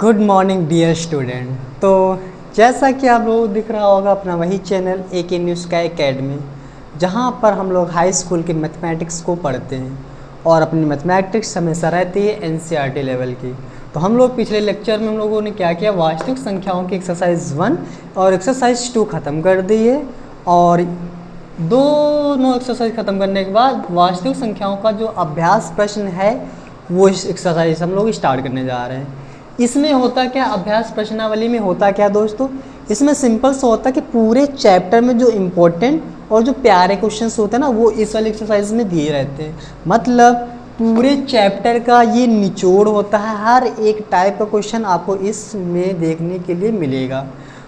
Good morning dear student. तो जैसा कि आप लोगों को दिख रहा होगा अपना वही चैनल AK न्यूज़ का एकेडमी, जहां पर हम लोग हाई स्कूल के मैथमेटिक्स को पढ़ते हैं और अपनी मैथमेटिक्स हमेशा रहती है NCERT लेवल की। तो हम लोग पिछले लेक्चर में हम लोगों ने क्या किया, वास्तविक संख्याओं की एक्सरसाइज 1 और एक्सरसाइज 2 ख़त्म कर दी है। और दोनों एक्सरसाइज ख़त्म करने के बाद वास्तविक संख्याओं का जो अभ्यास प्रश्न है वो इस एक्सरसाइज हम लोग स्टार्ट करने जा रहे हैं। इसमें होता क्या, अभ्यास प्रश्नावली में होता क्या दोस्तों, इसमें सिंपल सा होता है कि पूरे चैप्टर में जो इम्पोर्टेंट और जो प्यारे क्वेश्चंस होते हैं ना वो इस वाली एक्सरसाइज में दिए रहते हैं। मतलब पूरे चैप्टर का ये निचोड़ होता है, हर एक टाइप का क्वेश्चन आपको इसमें देखने के लिए मिलेगा।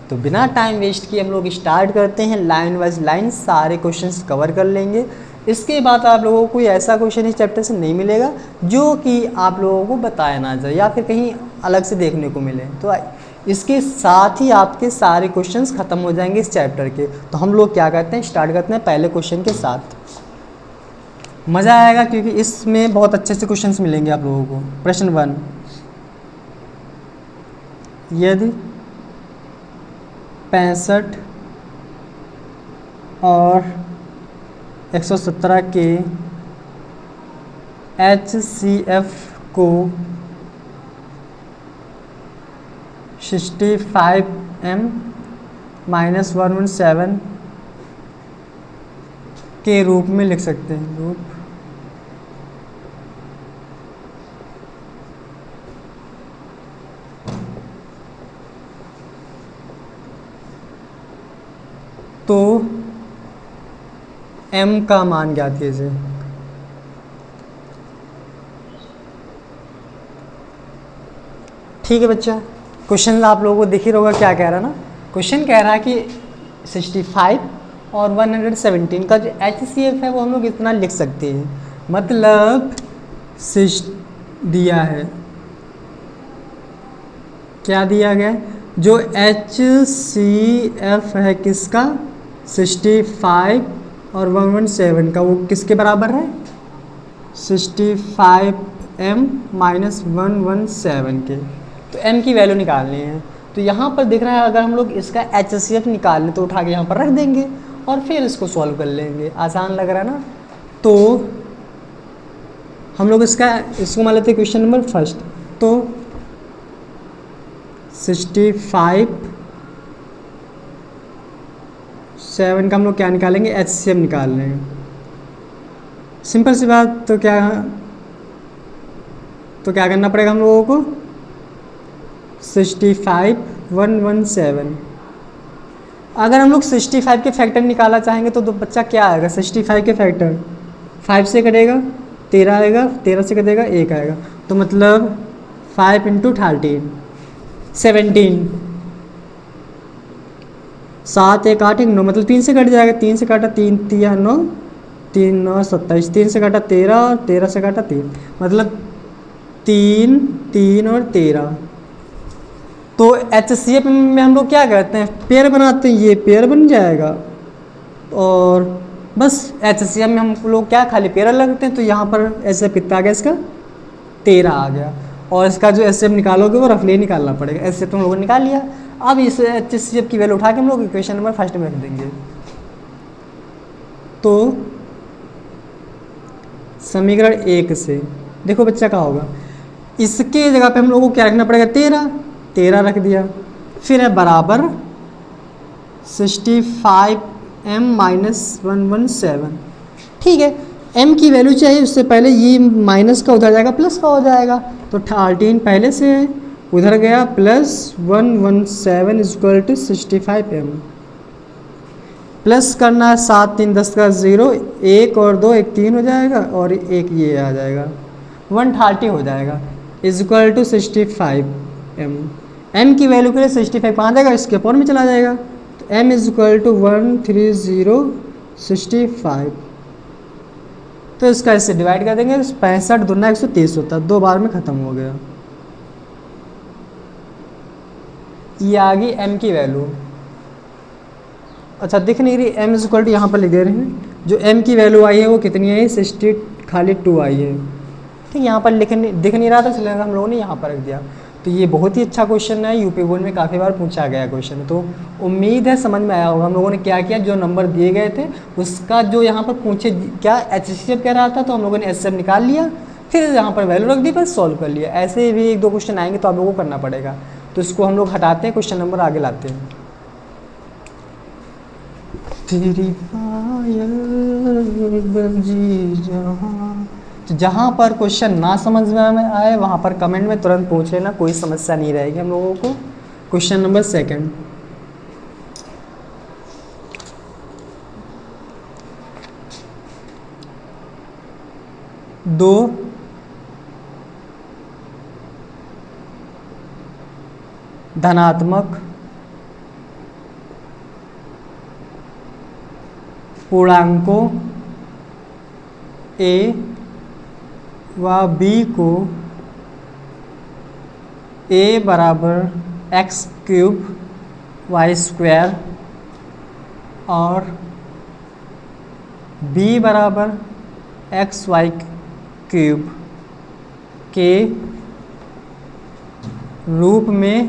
तो बिना टाइम वेस्ट किए हम लोग स्टार्ट करते हैं। लाइन वाइज लाइन सारे क्वेश्चंस कवर कर लेंगे। इसके बाद आप लोगों को कोई ऐसा क्वेश्चन इस चैप्टर से नहीं मिलेगा जो कि आप लोगों को बताया ना जाए या फिर कहीं अलग से देखने को मिले। तो इसके साथ ही आपके सारे क्वेश्चंस ख़त्म हो जाएंगे इस चैप्टर के। तो हम लोग क्या करते हैं, स्टार्ट करते हैं पहले क्वेश्चन के साथ। मज़ा आएगा क्योंकि इसमें बहुत अच्छे से क्वेश्चंस मिलेंगे आप लोगों को। प्रश्न 1, यदि 65 और 117 के HCF को 65m - 117 के रूप में लिख सकते हैं। रूप तो m का मान ज्ञात कीजिए। ठीक है बच्चा, क्वेश्चन आप लोगों को दिख ही होगा क्या कह रहा है ना। क्वेश्चन कह रहा है कि 65 और 117 का जो HCF है वो हम लोग इतना लिख सकते हैं। मतलब दिया है, क्या दिया गया, जो HCF है किसका, 65 और 117 का, वो किसके बराबर है, 65m - 117 के। तो m की वैल्यू निकालनी है। तो यहाँ पर दिख रहा है, अगर हम लोग इसका HCF निकाल लें तो उठा के यहाँ पर रख देंगे और फिर इसको सॉल्व कर लेंगे। आसान लग रहा है ना। तो हम लोग इसको मान लेते हैं क्वेश्चन नंबर फर्स्ट। तो 65 7 का हम लोग क्या निकालेंगे, HCF निकाल लेंगे। सिंपल सी बात। तो क्या करना पड़ेगा हम लोगों को, 65 117। अगर हम लोग 65 के फैक्टर निकालना चाहेंगे तो बच्चा क्या आएगा, 65 के फैक्टर 5 से कटेगा 13 आएगा, 13 से कटेगा 1 आएगा। तो मतलब 5 × 13 17, 7 1 8 1 9, मतलब 3 से कट जाएगा। 3 से काटा 3 3 9, 3 9 27, 3 से काटा 13 और 13 से काटा 3, मतलब 3 3 और 13। तो HCF में हम लोग क्या करते हैं, पेयर बनाते हैं, ये पेयर बन जाएगा और बस HCF में हम लोग क्या खाली पेयर लगते हैं। तो यहाँ पर HCF कितना आ गया, इसका 13 आ गया। और इसका जो HCF निकालोगे वो रफली निकालना पड़ेगा। HCF तो हम लोगों ने निकाल लिया। अब इस HCF की वैल्यू उठा के हम लोग इक्वेशन नंबर फर्स्ट में रख देंगे। तो समीकरण 1 से देखो बच्चा क्या होगा, इसके जगह पे हम लोगों को क्या रखना पड़ेगा, 13 रख दिया। फिर है बराबर 65m - 117। ठीक है, m की वैल्यू चाहिए, उससे पहले ये माइनस का उधर जाएगा प्लस का हो जाएगा। तो 13 पहले से उधर गया, प्लस 117 = 65m। प्लस करना है, 7 3 10 का 0, 1 और 2 1 3 हो जाएगा और 1 ये आ जाएगा, 130 हो जाएगा, = 65m। m की वैल्यू के लिए 65 कहाँ जाएगा, इसके अपॉन में चला जाएगा। तो m = 13065। तो इसका इससे डिवाइड कर देंगे, 65 दूना 130 होता है, 2 बार में ख़त्म हो गया। ये आ गई m की वैल्यू। अच्छा दिख नहीं रही, m = यहाँ पर लिख दे रहे हैं, जो m की वैल्यू आई है वो कितनी आई, 62 आई है। ठीक, यहाँ पर दिख नहीं रहा था इसलिए हम लोगों ने यहाँ पर रख दिया। तो ये बहुत ही अच्छा क्वेश्चन है, यूपी बोर्ड में काफ़ी बार पूछा गया क्वेश्चन। तो उम्मीद है समझ में आया होगा। हम लोगों ने क्या किया, जो नंबर दिए गए थे उसका जो यहाँ पर पूछे क्या HCF कह रहा था, तो हम लोगों ने HCF निकाल लिया, फिर यहाँ पर वैल्यू रख दी, फिर सॉल्व कर लिया। ऐसे भी 1-2 क्वेश्चन आएंगे तो आप लोगों को करना पड़ेगा। तो इसको हम लोग हटाते हैं, क्वेश्चन नंबर आगे लाते हैं। तेरी पायल बजी जहाँ, जहाँ पर क्वेश्चन ना समझ में आए वहाँ पर कमेंट में तुरंत पूछ लेना, कोई समस्या नहीं रहेगी हम लोगों को। क्वेश्चन नंबर 2, 2 धनात्मक पूर्णांकों A व B को A बराबर x³ y² और B बराबर xy³ के रूप में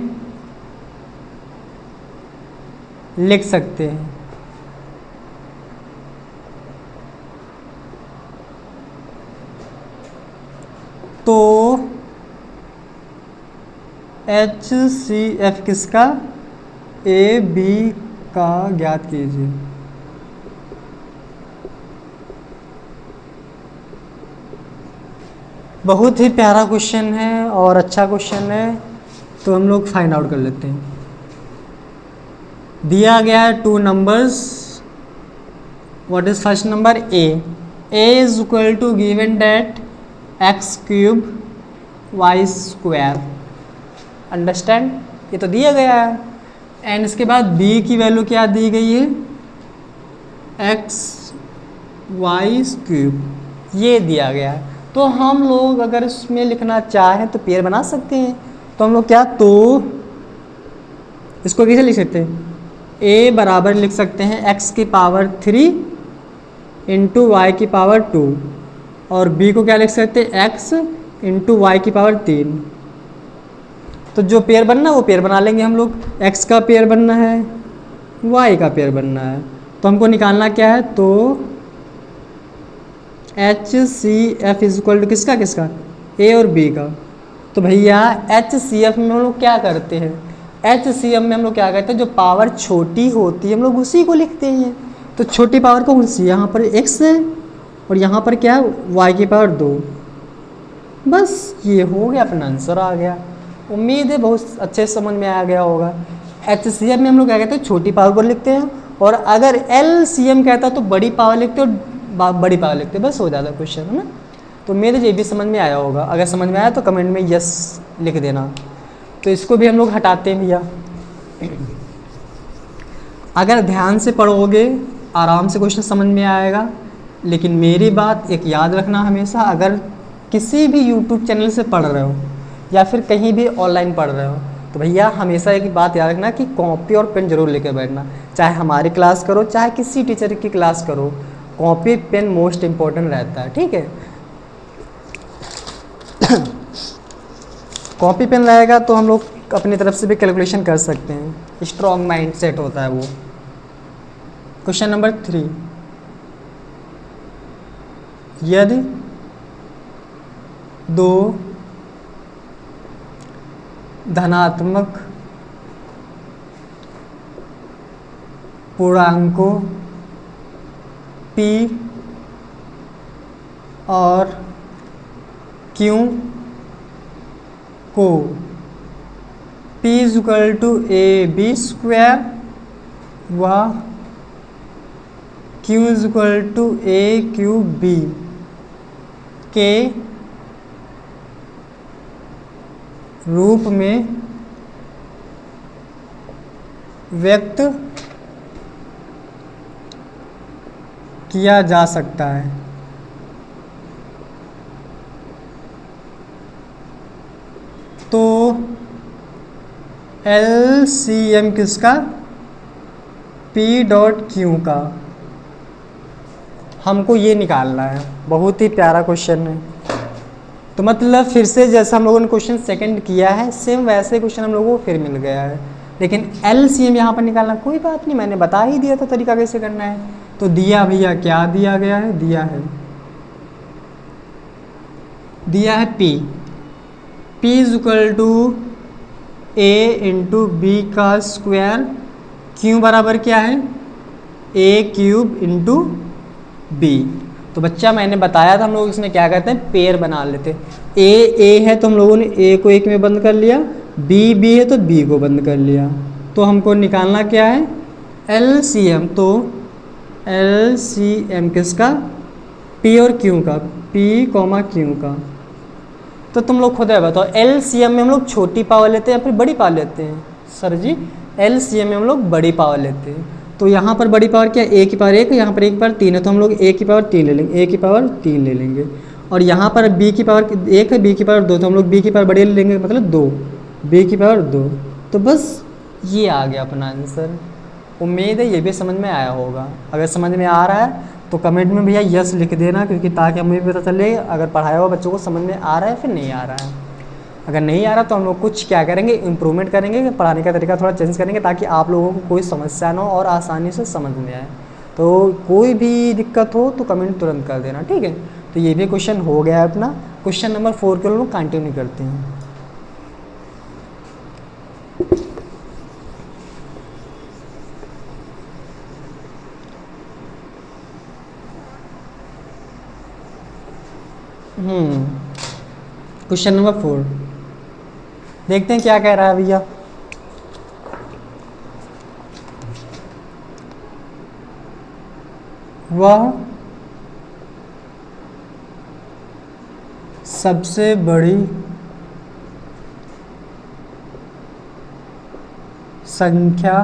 लिख सकते हैं। तो HCF किसका, AB का ज्ञात कीजिए। बहुत ही प्यारा क्वेश्चन है और अच्छा क्वेश्चन है, तो हम लोग फाइंड आउट कर लेते हैं। दिया गया है 2 numbers. What is first number A is equal to given that x³ y²। Understand, ये तो दिया गया है। एंड इसके बाद B की वैल्यू क्या दी गई है, xy³, ये दिया गया है। तो हम लोग अगर इसमें लिखना चाहें तो पेयर बना सकते हैं। तो हम लोग क्या, तो इसको कैसे लिख सकते हैं, A बराबर लिख सकते हैं x³ इंटू y², और B को क्या लिख सकते हैं, x इंटू y3। तो जो पेयर बनना है वो पेयर बना लेंगे हम लोग। x का पेयर बनना है, y का पेयर बनना है। तो हमको निकालना क्या है, तो HCF इज इक्वल टू किसका किसका, A और B का। तो भैया HCF में हम लोग क्या करते हैं, HCF में हम लोग क्या करते हैं, जो पावर छोटी होती है हम लोग उसी को लिखते हैं। तो छोटी पावर कौन सी, यहाँ पर x है और यहाँ पर क्या है, y2। बस ये हो गया, अपना आंसर आ गया। उम्मीद है बहुत अच्छे से समझ में आ गया होगा। HCF में हम लोग क्या कहते हैं, छोटी पावर को लिखते हैं, और अगर LCM कहता है तो बड़ी पावर लिखते हैं और बड़ी पावर लिखते हैं, बस हो जाता है क्वेश्चन, है ना। तो मेरे ये भी समझ में आया होगा। अगर समझ में आया तो कमेंट में यस लिख देना। तो इसको भी हम लोग हटाते हैं भैया। अगर ध्यान से पढ़ोगे आराम से क्वेश्चन समझ में आएगा। लेकिन मेरी बात एक याद रखना हमेशा, अगर किसी भी यूट्यूब चैनल से पढ़ रहे हो या फिर कहीं भी ऑनलाइन पढ़ रहे हो, तो भैया हमेशा एक बात याद रखना कि कॉपी और पेन जरूर लेकर बैठना। चाहे हमारी क्लास करो चाहे किसी टीचर की क्लास करो, कॉपी पेन मोस्ट इम्पोर्टेंट रहता है, ठीक है। कॉपी पेन रहेगा तो हम लोग अपनी तरफ से भी कैलकुलेशन कर सकते हैं, स्ट्रॉन्ग माइंड सेट होता है वो। क्वेश्चन नंबर 3, यदि 2 धनात्मक पूर्णांकों P और Q को P is equal to AB² व Q is equal to AQB के रूप में व्यक्त किया जा सकता है। तो LCM किसका, P.Q का हमको ये निकालना है। बहुत ही प्यारा क्वेश्चन है। तो मतलब फिर से जैसा हम लोगों ने क्वेश्चन सेकंड किया है सेम वैसे क्वेश्चन हम लोगों को फिर मिल गया है, लेकिन एलसीएम यहाँ पर निकालना कोई बात नहीं, मैंने बता ही दिया था तरीका कैसे करना है। तो दिया भैया क्या दिया गया है, दिया है P is equal to A into B का स्क्वायर, क्यों बराबर क्या है A क्यूब इंटू बी। तो बच्चा मैंने बताया था हम लोग इसमें क्या करते हैं, पेयर बना लेते। ए है तो हम लोगों ने ए को एक में बंद कर लिया, बी है तो बी को बंद कर लिया। तो हमको निकालना क्या है एलसीएम। तो एलसीएम किसका, पी और क्यू का, पी कॉमा क्यू का। तो तुम लोग खुद है बताओ एलसीएम में हम लोग छोटी पावर लेते हैं या फिर बड़ी पावर लेते हैं। सर जी एलसीएम में हम लोग बड़ी पावर लेते हैं। तो यहाँ पर बड़ी पावर क्या है, ए की पावर 1, यहाँ पर ए की पावर 3 है, तो हम लोग ए की पावर 3 ले लेंगे, ए की पावर 3 ले लेंगे। और यहाँ पर बी की पावर 1 है, बी की पावर 2, तो हम लोग बी की पावर बड़ी ले लेंगे, मतलब 2, बी की पावर 2। तो बस ये आ गया अपना आंसर। उम्मीद है ये भी समझ में आया होगा। अगर समझ में आ रहा है तो कमेंट में भैया यस लिख देना, क्योंकि ताकि हमें भी पता चले अगर पढ़ाया हुआ बच्चों को समझ में आ रहा है फिर नहीं आ रहा है। अगर नहीं आ रहा तो हम लोग कुछ क्या करेंगे, इम्प्रूवमेंट करेंगे, पढ़ाने का तरीका थोड़ा चेंज करेंगे ताकि आप लोगों को कोई समस्या ना हो और आसानी से समझ में आए। तो कोई भी दिक्कत हो तो कमेंट तुरंत कर देना, ठीक है। तो ये भी क्वेश्चन हो गया है अपना। क्वेश्चन नंबर 4 के लोग कंटिन्यू करते हैं। क्वेश्चन नंबर 4 देखते हैं क्या कह रहा है भैया। वह सबसे बड़ी संख्या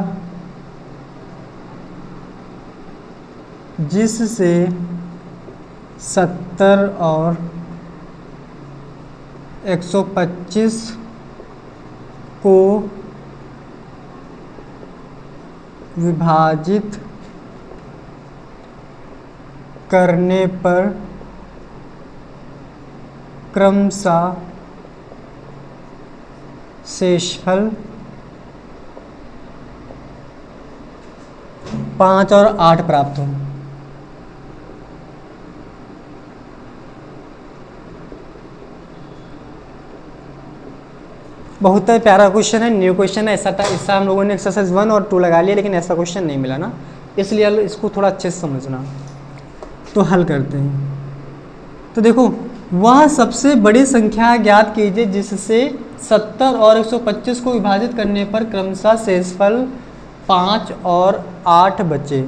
जिससे 70 और 125 को विभाजित करने पर क्रमशः शेषफल 5 और 8 प्राप्त हो। बहुत ही प्यारा क्वेश्चन है, न्यू क्वेश्चन है। ऐसा हम लोगों ने एक्सरसाइज 1 और 2 लगा लिया, लेकिन ऐसा क्वेश्चन नहीं मिला ना, इसलिए इसको थोड़ा अच्छे से समझना। तो हल करते हैं। तो देखो, वह सबसे बड़ी संख्या ज्ञात कीजिए जिससे 70 और 125 को विभाजित करने पर क्रमशः शेषफल 5 और 8 बचे।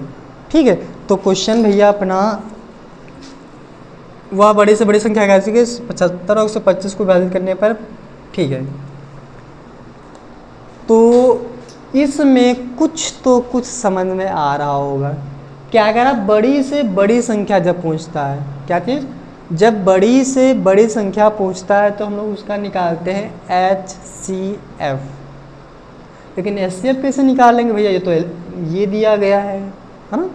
ठीक है, तो क्वेश्चन भैया अपना, वह बड़ी से बड़ी संख्या ज्ञात कीजिए 75 और 125 को विभाजित करने पर, ठीक है। तो इसमें कुछ समझ में आ रहा होगा। क्या कह रहा, बड़ी से बड़ी संख्या जब पूछता है, क्या चीज़, जब बड़ी से बड़ी संख्या पूछता है तो हम लोग उसका निकालते हैं HCF। लेकिन HCF कैसे निकालेंगे भैया, ये तो ये दिया गया है ना,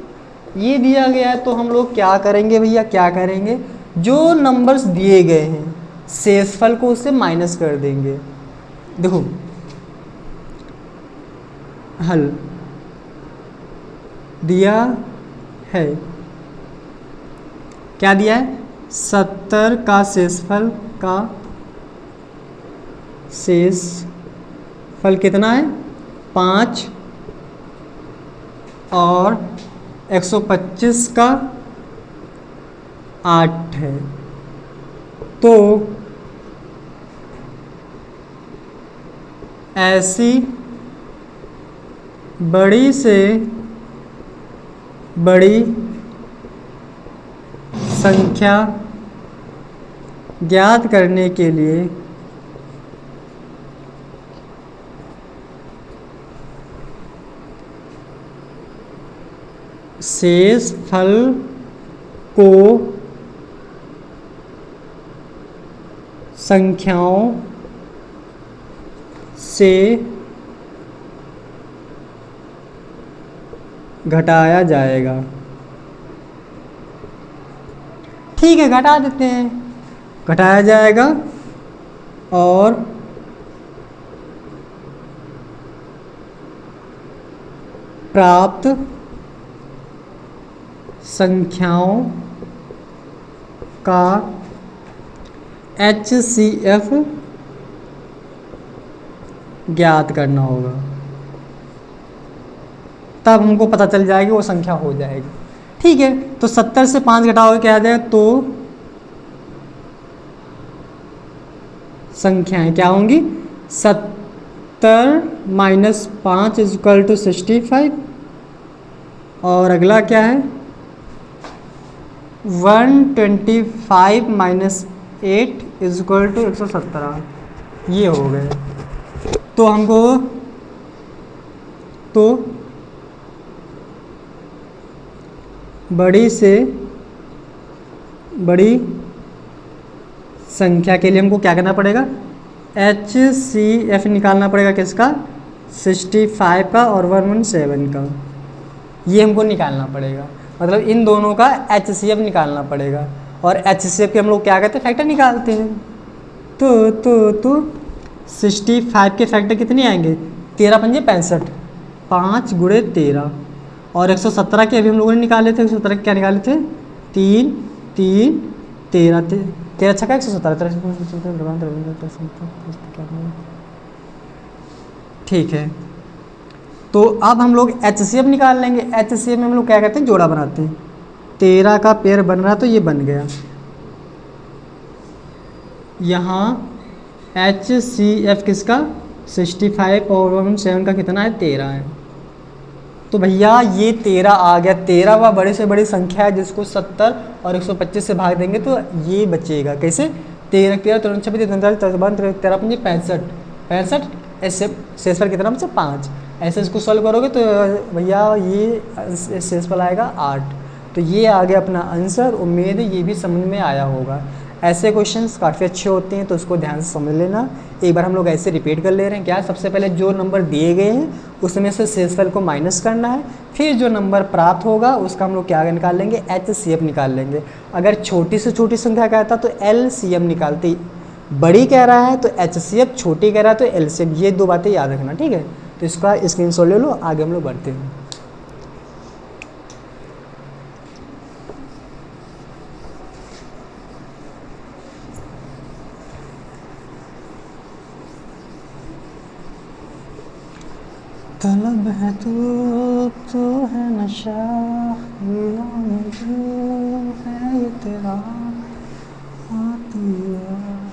ये दिया गया है। तो हम लोग क्या करेंगे भैया, क्या करेंगे, जो नंबर्स दिए गए हैं शेषफल को उससे माइनस कर देंगे। देखो हल दिया है, क्या दिया है, 70 का शेषफल का शेषफल कितना है 5 और 125 का 8 है। तो ऐसी बड़ी से बड़ी संख्या ज्ञात करने के लिए शेषफल को संख्याओं से घटाया जाएगा। ठीक है, घटा देते हैं। घटाया जाएगा और प्राप्त संख्याओं का HCF ज्ञात करना होगा। तब हमको पता चल जाएगी वो संख्या हो जाएगी। ठीक है, तो 70 से 5 घटाओगे क्या आ जाएगा, तो संख्याएं क्या होंगी, 70 माइनस 5 इजक्वल टू 65। और अगला क्या है, 125 माइनस 8 इजक्वल टू 117। ये हो गए। तो हमको तो बड़ी से बड़ी संख्या के लिए हमको क्या करना पड़ेगा, HCF निकालना पड़ेगा। किसका, 65 का और 117 का। ये हमको निकालना पड़ेगा, मतलब इन दोनों का HCF निकालना पड़ेगा। और HCF के हम लोग क्या करते हैं, फैक्टर निकालते हैं। तो 65 के फैक्टर कितने आएंगे, 13 पंजे 65, 5 गुणे 13। और 117 के अभी हम लोगों ने निकाले थे, 117 के क्या निकाले थे, 3 3 13 13 छक्का 117। ठीक है, तो अब हम लोग HCF निकाल लेंगे। HCF में हम लोग क्या करते हैं, जोड़ा बनाते हैं। 13 का पेयर बन रहा तो ये बन गया। यहाँ HCF किसका, 65 और 17 का कितना है, 13 है। तो भैया ये 13 आ गया। 13 वह बड़े से बड़ी संख्या है जिसको 70 और 125 से भाग देंगे तो ये बचेगा। कैसे, 13 13 13 26 13 13 पंजे 65 65, ऐसे शेषफल कितना बचा, 5। ऐसे इसको सॉल्व करोगे तो भैया ये शेषफल आएगा 8। तो ये आ गया अपना आंसर। उम्मीद है ये भी समझ में आया होगा। ऐसे क्वेश्चंस काफ़ी अच्छे होते हैं तो उसको ध्यान से समझ लेना। एक बार हम लोग ऐसे रिपीट कर ले रहे हैं। क्या, सबसे पहले जो नंबर दिए गए हैं उसमें से शेषफल को माइनस करना है, फिर जो नंबर प्राप्त होगा उसका हम लोग क्या निकाल लेंगे, HCF निकाल लेंगे। अगर छोटी से छोटी संख्या कहता तो LCM निकालते, बड़ी कह रहा है तो HCF, छोटी कह रहा है तो LCM। ये दो बातें याद रखना, ठीक है। तो इसका स्क्रीनशॉट ले लो, आगे हम लोग बढ़ते हैं। तलब है तो है नशा, है ये तेरा,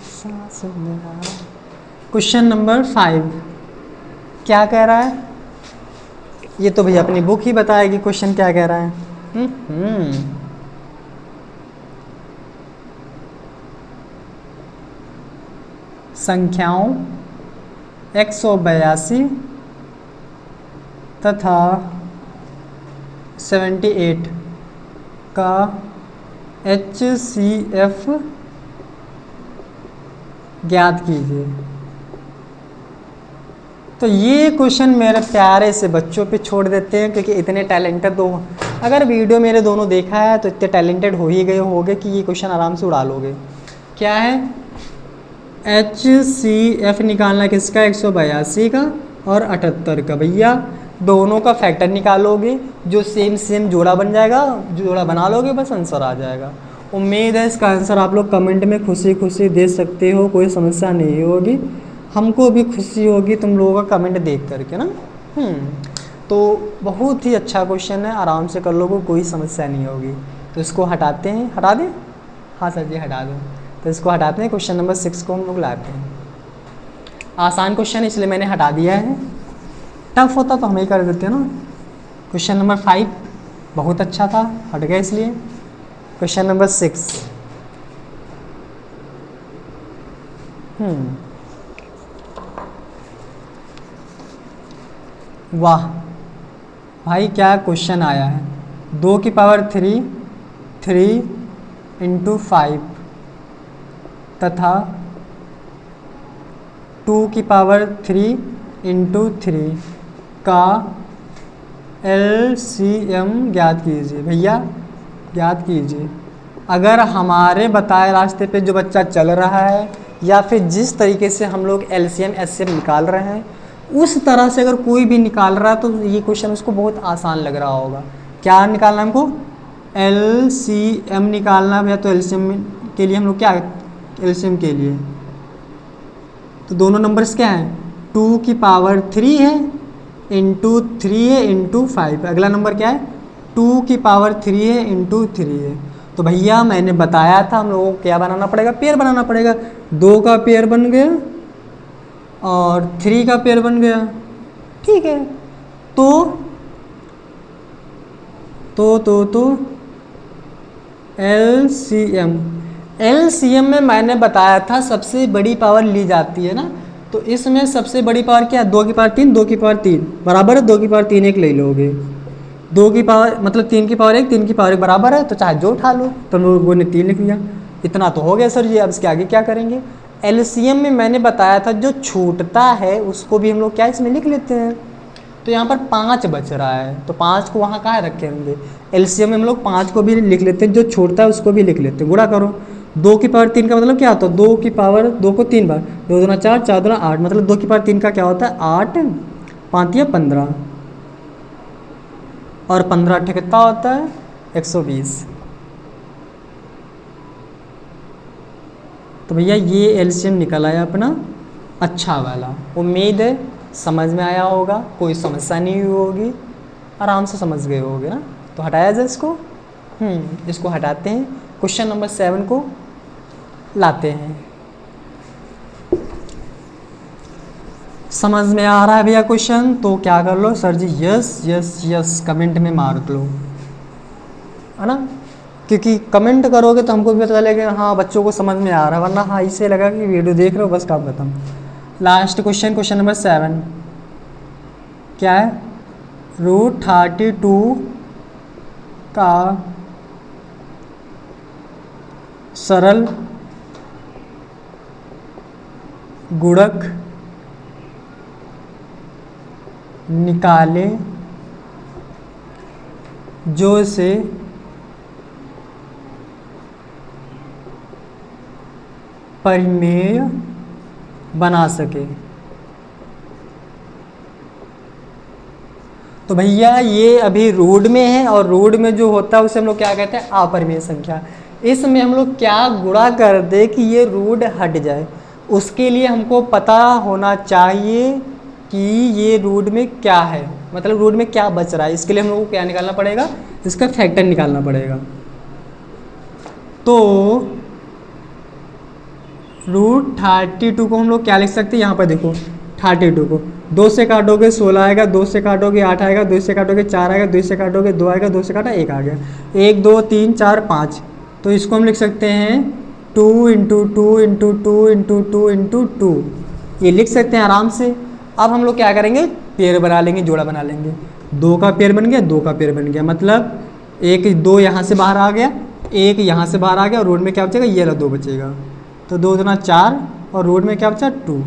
सांस मेरा। क्वेश्चन नंबर 5 क्या कह रहा है, ये तो भैया अपनी बुक ही बताएगी क्वेश्चन क्या कह रहा है। संख्याओं 182 तथा 78 का HCF ज्ञात कीजिए। तो ये क्वेश्चन मेरे प्यारे से बच्चों पे छोड़ देते हैं क्योंकि इतने टैलेंटेड तो, अगर वीडियो मेरे दोनों देखा है तो इतने टैलेंटेड हो ही गए होगे कि ये क्वेश्चन आराम से उड़ा लोगे। क्या है, HCF निकालना किसका, 182 का और 78 का। भैया दोनों का फैक्टर निकालोगे, जो सेम जोड़ा बन जाएगा, जोड़ा बना लोगे, बस आंसर आ जाएगा। उम्मीद है इसका आंसर आप लोग कमेंट में खुशी खुशी दे सकते हो, कोई समस्या नहीं होगी। हमको भी खुशी होगी तुम लोगों का कमेंट देख करके ना। तो बहुत ही अच्छा क्वेश्चन है, आराम से कर लोगे, कोई समस्या नहीं होगी। तो इसको हटाते हैं, हटा दें, हाँ सर जी हटा दो। तो इसको हटाते हैं, क्वेश्चन नंबर 6 को हम लोग लाते हैं। आसान क्वेश्चन इसलिए मैंने हटा दिया है, टफ होता तो हम ही कर देते हैं ना। क्वेश्चन नंबर 5 बहुत अच्छा था, हट गया इसलिए। क्वेश्चन नंबर 6, वाह भाई क्या क्वेश्चन आया है। 2 की पावर 3 3 × 5 तथा 2 की पावर 3 × 3 का LCM ज्ञात कीजिए। भैया ज्ञात कीजिए। अगर हमारे बताए रास्ते पे जो बच्चा चल रहा है या फिर जिस तरीके से हम लोग एलसीएम एचसीएफ निकाल रहे हैं उस तरह से अगर कोई भी निकाल रहा है तो ये क्वेश्चन उसको बहुत आसान लग रहा होगा। क्या निकालना है हमको? एलसीएम निकालना है। तो एलसीएम के लिए हम लोग क्या, एलसीएम के लिए तो दोनों नंबर्स क्या हैं, 2 की पावर 3 है इंटू 3 है इंटू 5। अगला नंबर क्या है, 2 की पावर 3 है इंटू 3 है। तो भैया मैंने बताया था हम लोगों को क्या बनाना पड़ेगा, पेयर बनाना पड़ेगा। 2 का पेयर बन गया और 3 का पेयर बन गया, ठीक है। तो एलसीएम, एलसीएम में मैंने बताया था सबसे बड़ी पावर ली जाती है ना, तो इसमें सबसे बड़ी पावर क्या है, 2 की पावर 3, 2 की पावर 3 बराबर है 2 की पावर 3 एक ले लोगे, 2 की पावर मतलब 3 की पावर 1, 3 की पावर 1 बराबर है, तो चाहे जो उठा लो। तो लोगों ने 3 लिख लिया। इतना तो हो गया सर जी, अब इसके आगे क्या करेंगे। एलसीएम में मैंने बताया था जो छूटता है उसको भी हम लोग क्या इसमें लिख लेते हैं। तो यहाँ पर 5 बच रहा है, तो 5 को वहाँ कहाँ रखे होंगे, एलसीएम में हम लोग 5 को भी लिख लेते हैं, जो छूटता है उसको भी लिख लेते हैं। गुणा करो, 2 की पावर 3 का मतलब क्या होता है, 2 की पावर 2 को 3 बार, 2 दूना 4, 4 दूना 8, मतलब 2 की पावर 3 का क्या होता है 8, 5 या 15 और 15 अट्ठे कितना होता है 120। तो भैया ये एलसीएम निकल आया अपना अच्छा वाला। उम्मीद है समझ में आया होगा, कोई समस्या नहीं हुई होगी, आराम से समझ गए होगे ना। तो हटाया जाए इसको, इसको हटाते हैं, क्वेश्चन नंबर 7 को लाते हैं। समझ में आ रहा है भैया क्वेश्चन, तो क्या कर लो सर जी, यस यस यस कमेंट में मार लो, है ना, क्योंकि कमेंट करोगे तो हमको भी पता चलेगा हाँ बच्चों को समझ में आ रहा है, वरना हाँ इससे लगा कि वीडियो देख रहे हो बस काम खत्म। लास्ट क्वेश्चन, क्वेश्चन नंबर 7 क्या है, √32 का सरल गुणक निकाले जो से परिमेय बना सके। तो भैया ये अभी रूट में है और रूट में जो होता है उसे हम लोग क्या कहते हैं, अपरिमेय संख्या। इसमें हम लोग क्या गुणा कर दे कि ये रूट हट जाए, उसके लिए हमको पता होना चाहिए कि ये रूट में क्या है, मतलब रूट में क्या बच रहा है। इसके लिए हम लोग को क्या निकालना पड़ेगा, इसका फैक्टर निकालना पड़ेगा। तो √32 को हम लोग क्या लिख सकते हैं, यहाँ पर देखो 32 को 2 से काटोगे 16 आएगा, 2 से काटोगे 8 आएगा, 2 से काटोगे 4 आएगा, 2 से काटोगे 2 आएगा, 2 से काटा 1 आ गया, 1 2 3 4 5। तो इसको हम लिख सकते हैं 2 × 2 × 2 × 2 × 2, ये लिख सकते हैं आराम से। अब हम लोग क्या करेंगे, पेयर बना लेंगे, जोड़ा बना लेंगे। 2 का पेयर बन गया, 2 का पेयर बन गया, मतलब 1 2 यहाँ से बाहर आ गया, 1 यहाँ से बाहर आ गया, और रोड में क्या बचेगा, ये रहा 2 बचेगा, तो 2 दूना 4 और रोड में क्या बचा 2।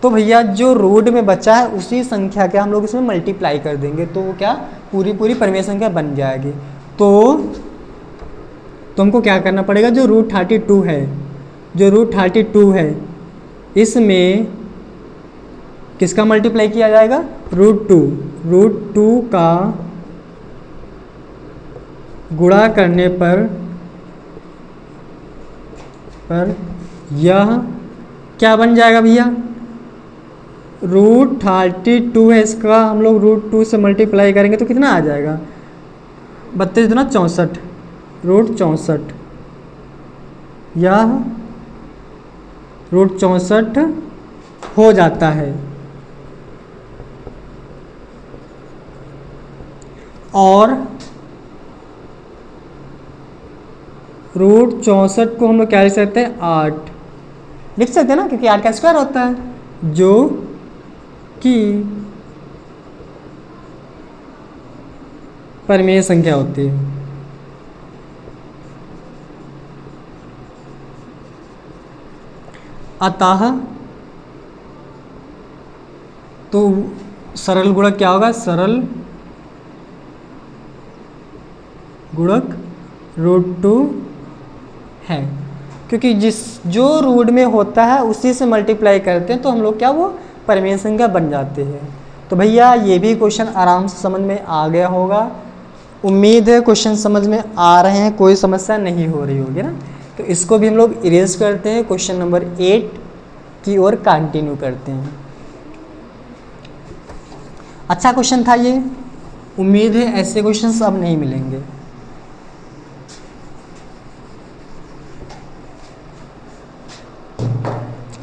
तो भैया जो रोड में बचा है उसी संख्या के हम लोग इसमें मल्टीप्लाई कर देंगे, तो वो क्या पूरी पूरी परिमेय संख्या बन जाएगी। तो तुमको क्या करना पड़ेगा, जो √32 है, जो √32 है इसमें किसका मल्टीप्लाई किया जाएगा, √2 का गुणा करने पर यह क्या बन जाएगा भैया, √32 है, इसका हम लोग √2 से मल्टीप्लाई करेंगे तो कितना आ जाएगा, 32 दूना 64, √64, यह √64 हो जाता है। और √64 को हम लोग क्या लिख सकते हैं, 8 लिख सकते हैं ना, क्योंकि 8 का स्क्वायर होता है, जो कि परिमेय संख्या होती है। अतः तो सरल गुणक क्या होगा, सरल गुणक √2 है, क्योंकि जो रूट में होता है उसी से मल्टीप्लाई करते हैं तो हम लोग क्या वो परिमेय संख्या बन जाते हैं। तो भैया ये भी क्वेश्चन आराम से समझ में आ गया होगा। उम्मीद है क्वेश्चन समझ में आ रहे हैं, कोई समस्या नहीं हो रही होगी ना। तो इसको भी हम लोग इरेज करते हैं, क्वेश्चन नंबर 8 की ओर कंटिन्यू करते हैं। अच्छा क्वेश्चन था ये, उम्मीद है ऐसे क्वेश्चंस अब नहीं मिलेंगे।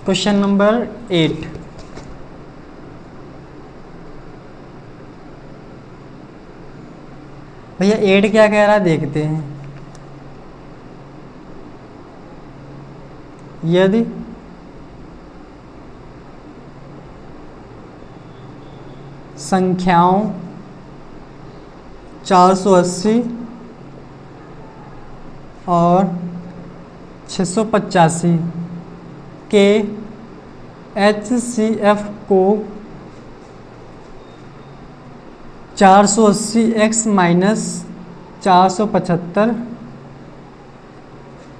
क्वेश्चन नंबर 8, भैया 8 क्या कह रहा है देखते हैं। यदि संख्याओं 480 और 685 के HCF को 480x माइनस 475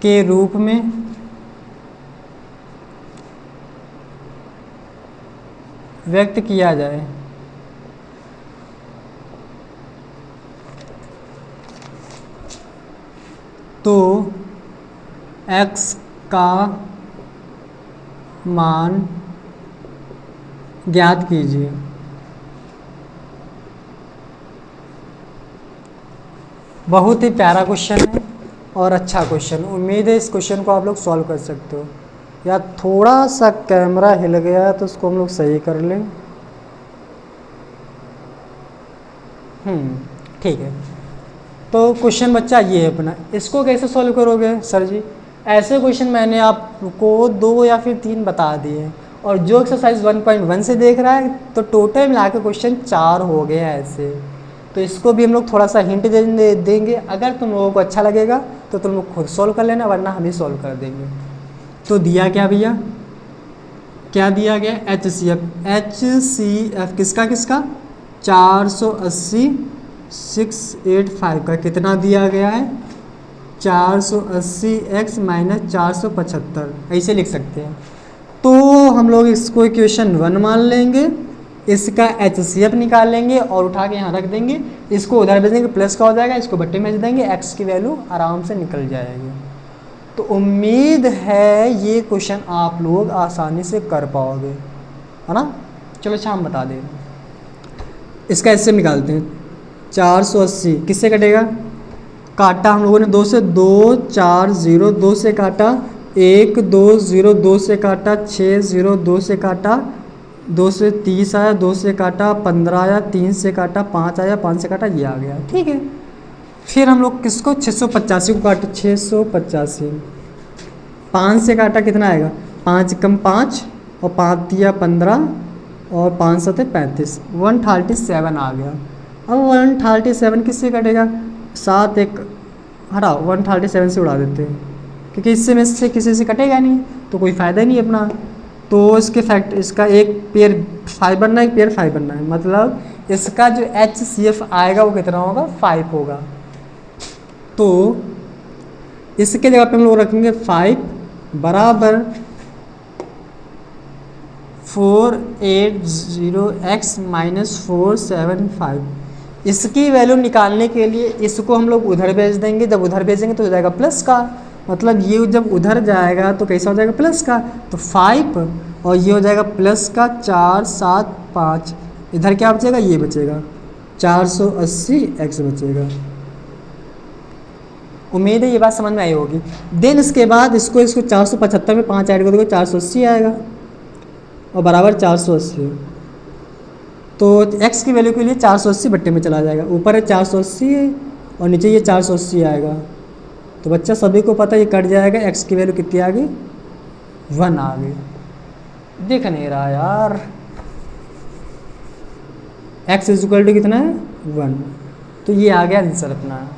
के रूप में व्यक्त किया जाए तो x का मान ज्ञात कीजिए। बहुत ही प्यारा क्वेश्चन है और अच्छा क्वेश्चन, उम्मीद है इस क्वेश्चन को आप लोग सॉल्व कर सकते हो। या थोड़ा सा कैमरा हिल गया है तो उसको हम लोग सही कर लें। ठीक है। तो क्वेश्चन बच्चा ये है अपना, इसको कैसे सॉल्व करोगे सर जी? ऐसे क्वेश्चन मैंने आपको 2 या फिर 3 बता दिए, और जो एक्सरसाइज 1.1 से देख रहा है तो टोटल मिला के क्वेश्चन 4 हो गए हैं ऐसे। तो इसको भी हम लोग थोड़ा सा हिंट देंगे, अगर तुम लोगों को अच्छा लगेगा तो तुम लोग खुद सॉल्व कर लेना, वरना हम ही सॉल्व कर देंगे। तो दिया क्या भैया, क्या दिया गया? HCF किसका किसका? 480 685 का कितना दिया गया है? 480x माइनस 475, ऐसे लिख सकते हैं। तो हम लोग इसको इक्वेशन 1 मान लेंगे, इसका HCF निकाल लेंगे और उठा के यहाँ रख देंगे, इसको उधर भेज देंगे, प्लस का हो जाएगा, इसको बट्टे में भेज देंगे, x की वैल्यू आराम से निकल जाएगी। तो उम्मीद है ये क्वेश्चन आप लोग आसानी से कर पाओगे, है ना। चलो अच्छा हम बता दें, इसका HCF निकालते हैं। 480 किससे कटेगा? काटा हम लोगों ने 2 से, 2 4 0, 2 से काटा, 1 2 0, 2 से काटा, 6 0, 2 से काटा, 2 से 30 आया, 2 से काटा, 15 आया, 3 से काटा, 5 आया, 5 से काटा, ये आ गया। ठीक है, फिर हम लोग किसको 685 को काटे, 685, 5 से काटा कितना आएगा? 5 कम 5 और 5 दिया 15 और 5 7 35, 137 आ गया। अब 137 किससे कटेगा? 7 1 हटा, 137 से उड़ा देते हैं, क्योंकि इससे में से किसी से कटेगा नहीं तो कोई फ़ायदा नहीं अपना। तो इसके फैक्ट, इसका एक पेयर 5 बनना है, एक पेयर 5 बनना है, मतलब इसका जो HCF आएगा वो कितना होगा? 5 होगा। तो इसके जगह पे हम लोग रखेंगे 5 बराबर 480x माइनस 475। इसकी वैल्यू निकालने के लिए इसको हम लोग उधर भेज देंगे, जब उधर भेजेंगे तो हो जाएगा प्लस का, मतलब ये जब उधर जाएगा तो कैसा हो जाएगा? प्लस का। तो 5 और ये हो जाएगा प्लस का 4 7 5, इधर क्या बचेगा? ये बचेगा 480x बचेगा। उम्मीद है ये बात समझ में आई होगी। देन इसके बाद इसको 475 में 5 ऐड कर दोगे, 480 आएगा और बराबर 480। तो x की वैल्यू के लिए 480 बट्टे में चला जाएगा, ऊपर है 480 है और नीचे ये 480 आएगा। तो बच्चा सभी को पता है ये कट जाएगा, x की वैल्यू कितनी आ गई? 1 आ गई। दिख नहीं रहा यार, x इक्वल टू कितना है? 1। तो ये आ गया आंसर अपना,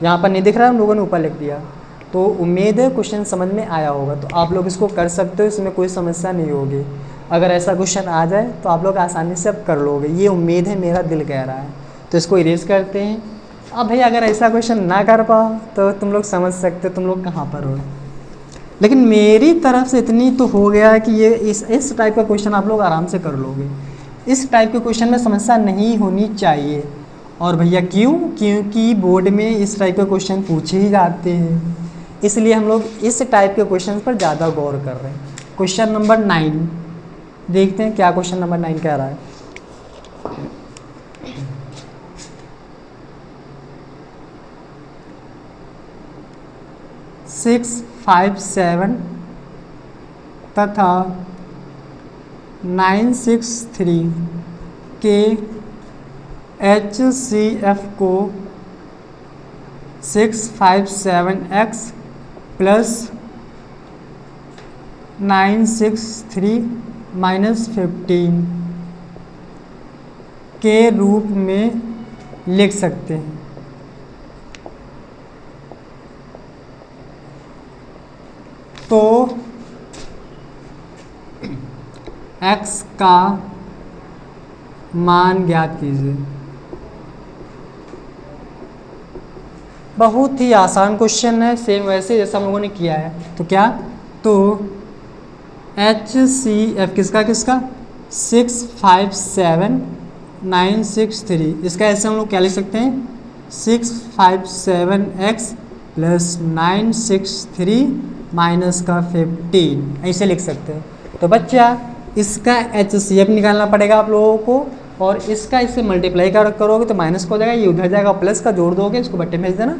यहाँ पर नहीं दिख रहा है, हम लोगों ने ऊपर लिख दिया। तो उम्मीद है क्वेश्चन समझ में आया होगा, तो आप लोग इसको कर सकते हो, इसमें कोई समस्या नहीं होगी। अगर ऐसा क्वेश्चन आ जाए तो आप लोग आसानी से अब कर लोगे, ये उम्मीद है, मेरा दिल कह रहा है। तो इसको इरेज करते हैं। अब भाई अगर ऐसा क्वेश्चन ना कर पाओ तो तुम लोग समझ सकते हो तुम लोग कहाँ पर हो। लेकिन मेरी तरफ से इतनी तो हो गया है कि ये इस टाइप का क्वेश्चन आप लोग आराम से कर लोगे। इस टाइप के क्वेश्चन में समस्या नहीं होनी चाहिए। और भैया क्यों? क्योंकि बोर्ड में इस टाइप के क्वेश्चन पूछे ही जाते हैं, इसलिए हम लोग इस टाइप के क्वेश्चन पर ज़्यादा गौर कर रहे हैं। क्वेश्चन नंबर 9 देखते हैं क्या क्वेश्चन नंबर 9 कह रहा है। सिक्स 5 7 तथा 9 6 3 के HCF को 657x प्लस 963 माइनस 15 के रूप में लिख सकते हैं। तो x का मान ज्ञात कीजिए। बहुत ही आसान क्वेश्चन है, सेम वैसे जैसा हम लोगों ने किया है। तो क्या? तो HCF किसका 657,963, इसका ऐसे हम लोग क्या लिख सकते हैं 657x प्लस 963 माइनस का 15, ऐसे लिख सकते हैं। तो बच्चा इसका HCF निकालना पड़ेगा आप लोगों को, और इसका इससे मल्टीप्लाई करोगे तो माइनस को हो जाएगा, ये उधर जाएगा, प्लस का जोड़ दोगे, इसको बट्टे भेज देना,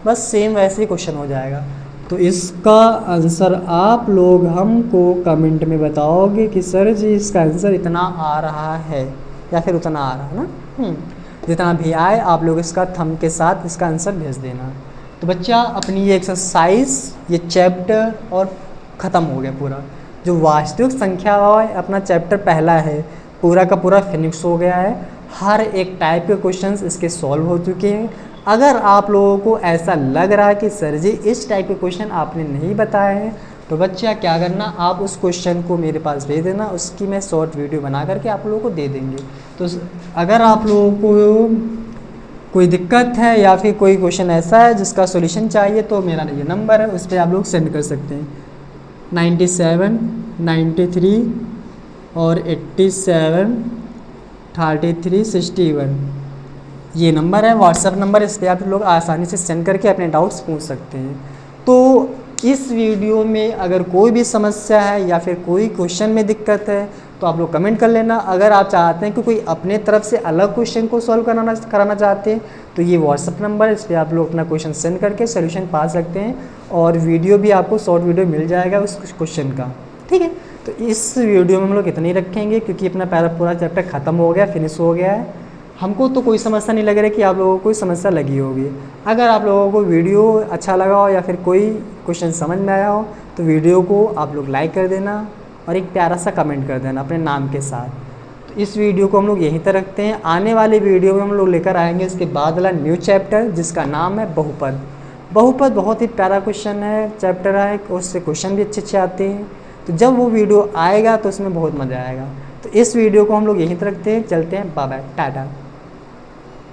बस सेम वैसे ही क्वेश्चन हो जाएगा। तो इसका आंसर आप लोग हमको कमेंट में बताओगे कि सर जी इसका आंसर इतना आ रहा है या फिर उतना आ रहा है ना। जितना भी आए आप लोग इसका थंब के साथ इसका आंसर भेज देना। तो बच्चा अपनी ये एक्सरसाइज, ये चैप्टर और ख़त्म हो गया पूरा। जो वास्तविक संख्या है अपना चैप्टर पहला है, पूरा का पूरा फिनिश हो गया है। हर एक टाइप के क्वेश्चंस इसके सॉल्व हो चुके हैं। अगर आप लोगों को ऐसा लग रहा है कि सर जी इस टाइप के क्वेश्चन आपने नहीं बताए हैं, तो बच्चा क्या करना, आप उस क्वेश्चन को मेरे पास भेज देना, उसकी मैं शॉर्ट वीडियो बना करके आप लोगों को दे देंगे। तो अगर आप लोगों को कोई दिक्कत है या फिर कोई क्वेश्चन ऐसा है जिसका सॉल्यूशन चाहिए, तो मेरा ये नंबर है, उस पर आप लोग सेंड कर सकते हैं 97 93 और 87 33 61, ये नंबर है, व्हाट्सएप नंबर। इस पर आप लोग आसानी से सेंड करके अपने डाउट्स पूछ सकते हैं। तो इस वीडियो में अगर कोई भी समस्या है या फिर कोई क्वेश्चन में दिक्कत है तो आप लोग कमेंट कर लेना। अगर आप चाहते हैं कि कोई अपने तरफ से अलग क्वेश्चन को सॉल्व कराना चाहते हैं तो ये व्हाट्सएप नंबर है, इस पर आप लोग अपना क्वेश्चन सेंड करके सोल्यूशन पा सकते हैं, और वीडियो भी आपको शॉर्ट वीडियो मिल जाएगा उस क्वेश्चन का। ठीक है, तो इस वीडियो में हम लोग इतना ही रखेंगे क्योंकि अपना पूरा चैप्टर ख़त्म हो गया, फिनिश हो गया है। हमको तो कोई समस्या नहीं लग रही कि आप लोगों को कोई समस्या लगी होगी। अगर आप लोगों को वीडियो अच्छा लगा हो या फिर कोई क्वेश्चन समझ में आया हो तो वीडियो को आप लोग लाइक कर देना और एक प्यारा सा कमेंट कर देना अपने नाम के साथ। तो इस वीडियो को हम लोग यहीं तक रखते हैं। आने वाले वीडियो में हम लोग लेकर आएंगे इसके बाद वाला न्यू चैप्टर जिसका नाम है बहुपद। बहुपद बहुत ही प्यारा क्वेश्चन है, चैप्टर है, उससे क्वेश्चन भी अच्छे आते हैं। तो जब वो वीडियो आएगा तो उसमें बहुत मज़ा आएगा। तो इस वीडियो को हम लोग यहीं तक रखते हैं, चलते हैं, बाय बाय, टाटा।